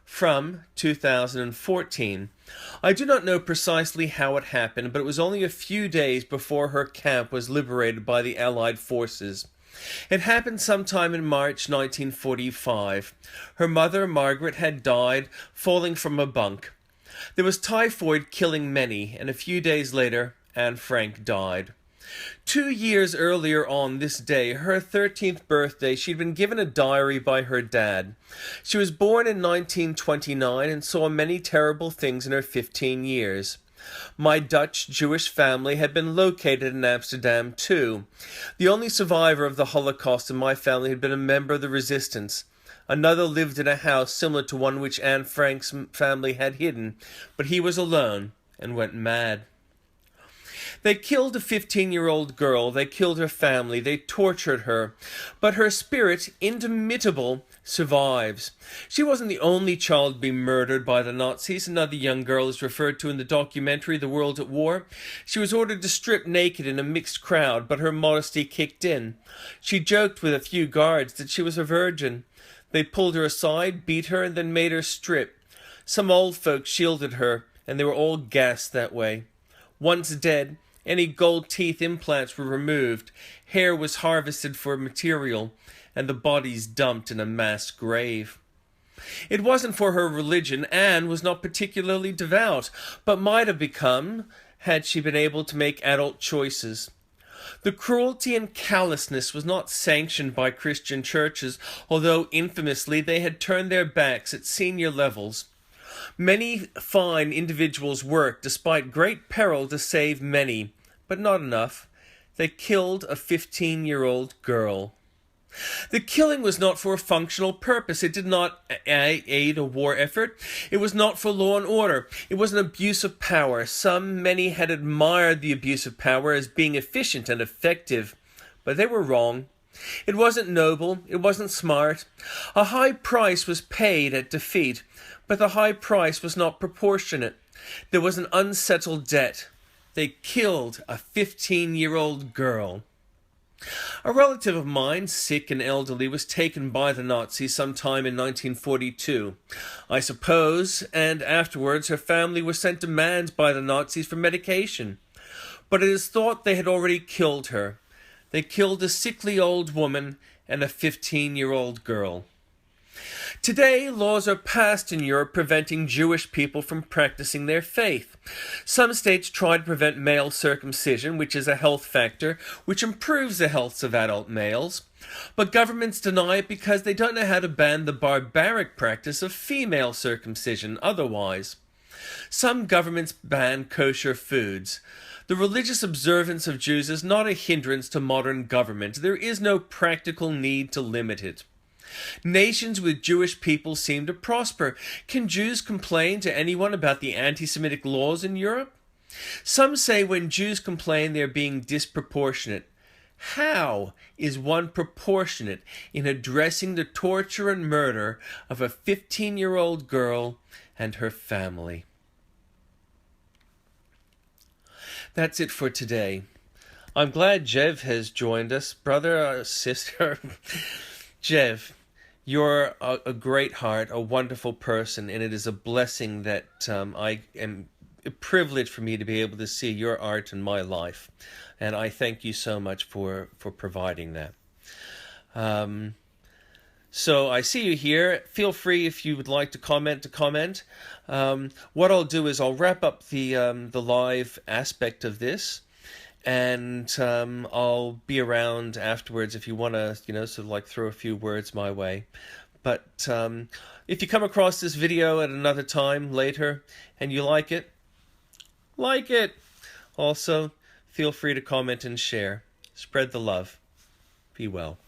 from 2014. I do not know precisely how it happened, but it was only a few days before her camp was liberated by the Allied forces. It happened sometime in March 1945. Her mother, Margaret, had died falling from a bunk. There was typhoid killing many, and a few days later, Anne Frank died. 2 years earlier on this day, her 13th birthday, she'd been given a diary by her dad. She was born in 1929 and saw many terrible things in her 15 years. My Dutch Jewish family had been located in Amsterdam too. The only survivor of the Holocaust in my family had been a member of the resistance. Another lived in a house similar to one which Anne Frank's family had hidden, but he was alone and went mad. They killed a 15-year-old girl, they killed her family, they tortured her, but her spirit, indomitable, survives. She wasn't the only child to be murdered by the Nazis. Another young girl is referred to in the documentary The World at War. She was ordered to strip naked in a mixed crowd, but her modesty kicked in. She joked with a few guards that she was a virgin. They pulled her aside, beat her, and then made her strip. Some old folks shielded her, and they were all gassed that way. Once dead, any gold teeth implants were removed, hair was harvested for material, and the bodies dumped in a mass grave. It wasn't for her religion. Anne was not particularly devout, but might have become had she been able to make adult choices. The cruelty and callousness was not sanctioned by Christian churches, although infamously they had turned their backs at senior levels. Many fine individuals worked despite great peril to save many, but not enough. They killed a 15-year-old girl. The killing was not for a functional purpose. It did not aid a war effort. It was not for law and order. It was an abuse of power. Many had admired the abuse of power as being efficient and effective, but they were wrong. It wasn't noble. It wasn't smart. A high price was paid at defeat, but the high price was not proportionate. There was an unsettled debt. They killed a 15-year-old girl. A relative of mine, sick and elderly, was taken by the Nazis sometime in 1942, I suppose, and afterwards her family were sent demands by the Nazis for medication. But it is thought they had already killed her. They killed a sickly old woman and a 15-year-old girl. Today, laws are passed in Europe preventing Jewish people from practicing their faith. Some states try to prevent male circumcision, which is a health factor, which improves the health of adult males. But governments deny it because they don't know how to ban the barbaric practice of female circumcision otherwise. Some governments ban kosher foods. The religious observance of Jews is not a hindrance to modern government. There is no practical need to limit it. Nations with Jewish people seem to prosper. Can Jews complain to anyone about the anti-Semitic laws in Europe? Some say when Jews complain they are being disproportionate. How is one proportionate in addressing the torture and murder of a 15-year-old girl and her family? That's it for today. I'm glad Jev has joined us. Brother, sister, Jev, you're a great heart, a wonderful person, and it is a blessing that I am a privilege for me to be able to see your art in my life. And I thank you so much for providing that. So I see you here. Feel free if you would like to comment. What I'll do is I'll wrap up the live aspect of this, and I'll be around afterwards if you want to, sort of like throw a few words my way. But if you come across this video at another time later and you like it. Also, feel free to comment and share. Spread the love. Be well.